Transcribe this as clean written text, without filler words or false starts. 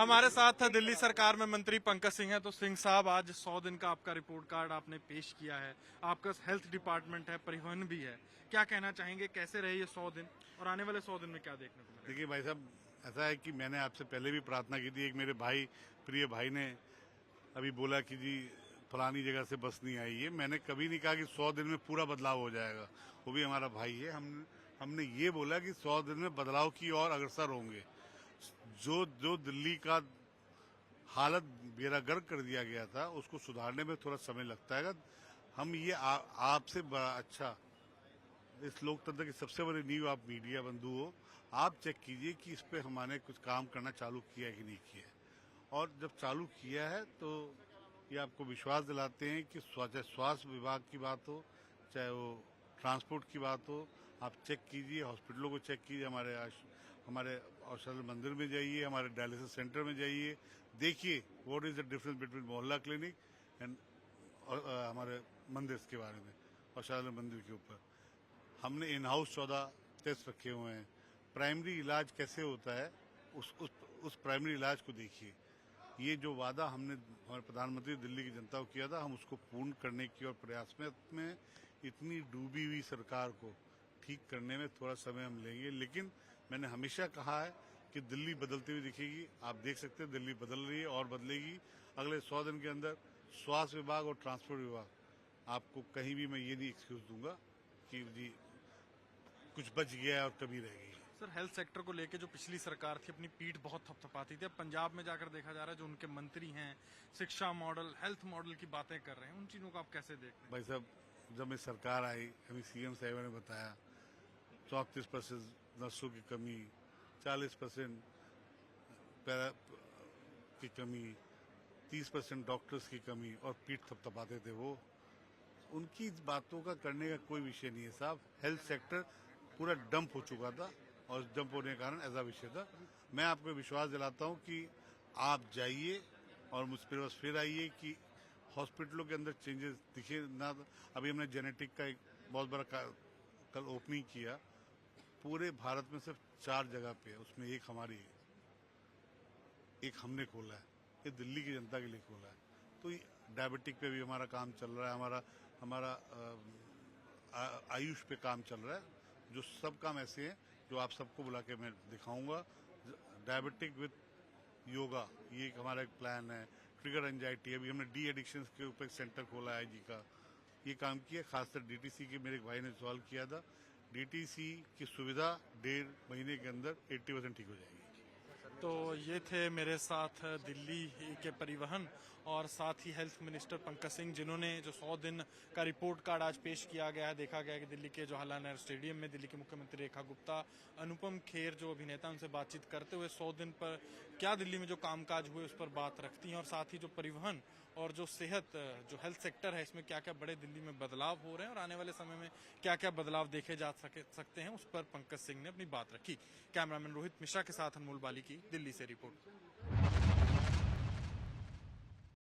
हमारे साथ दिल्ली सरकार में मंत्री पंकज सिंह है। तो सिंह साहब, आज 100 दिन का आपका रिपोर्ट कार्ड आपने पेश किया है। आपका हेल्थ डिपार्टमेंट है, परिवहन भी है, क्या कहना चाहेंगे, कैसे रहे ये 100 दिन और आने वाले 100 दिन में क्या देखने को मिलेगा? देखिए भाई साहब, ऐसा है कि मैंने आपसे पहले भी प्रार्थना की थी। एक मेरे भाई, प्रिय भाई ने अभी बोला कि जी फलानी जगह से बस नहीं आई है। मैंने कभी नहीं कहा कि 100 दिन में पूरा बदलाव हो जाएगा। वो भी हमारा भाई है। हमने ये बोला कि 100 दिन में बदलाव की ओर अग्रसर होंगे। जो जो दिल्ली का हालत बेरागर्क कर दिया गया था, उसको सुधारने में थोड़ा समय लगता है। हम ये आपसे बड़ा अच्छा, इस लोकतंत्र की सबसे बड़ी नींव आप मीडिया बंधु हो, आप चेक कीजिए कि इस पे हमारे कुछ काम करना चालू किया है कि नहीं किया है। और जब चालू किया है तो ये आपको विश्वास दिलाते हैं कि चाहे स्वास्थ्य विभाग की बात हो, चाहे वो ट्रांसपोर्ट की बात हो, आप चेक कीजिए, हॉस्पिटलों को चेक कीजिए, हमारे औषध मंदिर में जाइए, हमारे डायलिसिस सेंटर में जाइए, देखिए what is the difference between मोहल्ला क्लिनिक एंड हमारे मंदिर के बारे में, औषधालय मंदिर के ऊपर हमने इन हाउस 14 टेस्ट रखे हुए हैं। प्राइमरी इलाज कैसे होता है, उस प्राइमरी इलाज को देखिए। ये जो वादा हमने हमारे प्रधानमंत्री दिल्ली की जनता को किया था, हम उसको पूर्ण करने की और प्रयास में इतनी डूबी हुई सरकार को ठीक करने में थोड़ा समय हम लेंगे। लेकिन मैंने हमेशा कहा है कि दिल्ली बदलती हुई दिखेगी। आप देख सकते हैं दिल्ली बदल रही है और बदलेगी। अगले 100 दिन के अंदर स्वास्थ्य विभाग और ट्रांसपोर्ट विभाग, आपको कहीं भी मैं ये नहीं एक्सक्यूज दूंगा कि जी कुछ बच गया है और कमी रह गई है। सर, हेल्थ सेक्टर को लेके जो पिछली सरकार थी, अपनी पीठ बहुत थपथपाती थी। अब पंजाब में जाकर देखा जा रहा है, जो उनके मंत्री हैं, शिक्षा मॉडल, हेल्थ मॉडल की बातें कर रहे हैं। उन चीजों को आप कैसे देखते हैं? भाई साहब, जब मैं सरकार आई, अभी सीएम साहब ने बताया 34% नर्सों की कमी, 40% की कमी, 30% डॉक्टर्स की कमी, और पीठ थपथपाते थे वो। उनकी बातों का करने का कोई विषय नहीं है साहब। हेल्थ सेक्टर पूरा डंप हो चुका था और डंप होने के कारण ऐसा विषय था। मैं आपको विश्वास दिलाता हूं कि आप जाइए और मुझ पर बस फिर आइए कि हॉस्पिटलों के अंदर चेंजेस दिखे ना। अभी हमने जेनेटिक का एक बहुत बड़ा कल ओपनिंग किया। पूरे भारत में सिर्फ 4 जगह पे है, उसमें एक हमारी है, एक हमने खोला है। ये दिल्ली की जनता के लिए खोला है। तो डायबिटिक पे भी हमारा काम चल रहा है, हमारा आयुष पे काम चल रहा है। जो सब काम ऐसे हैं जो आप सबको बुला के मैं दिखाऊंगा। डायबिटिक विद योगा, ये एक हमारा एक प्लान है। ट्रिगर एंजाइटी, अभी हमने डी एडिक्शन के ऊपर एक सेंटर खोला है आईजी का, ये काम किया। खासकर डीटीसी की मेरे एक भाई ने सवाल किया था, डीटीसी की सुविधा 1.5 महीने के अंदर 80% ठीक हो जाएगी। तो ये थे मेरे साथ दिल्ली के परिवहन और साथ ही हेल्थ मिनिस्टर पंकज सिंह, जिन्होंने जो 100 दिन का रिपोर्ट कार्ड आज पेश किया गया है। देखा गया कि दिल्ली के जवाहरलाल नेहरू स्टेडियम में दिल्ली के मुख्यमंत्री रेखा गुप्ता, अनुपम खेर जो अभिनेता, उनसे बातचीत करते हुए 100 दिन पर क्या दिल्ली में जो कामकाज हुए उस पर बात रखती हैं। और साथ ही जो परिवहन और जो सेहत, जो हेल्थ सेक्टर है, इसमें क्या क्या बड़े दिल्ली में बदलाव हो रहे हैं और आने वाले समय में क्या क्या बदलाव देखे जा सकते हैं, उस पर पंकज सिंह ने अपनी बात रखी। कैमरामैन रोहित मिश्रा के साथ अनमोल बाली की दिल्ली से रिपोर्ट।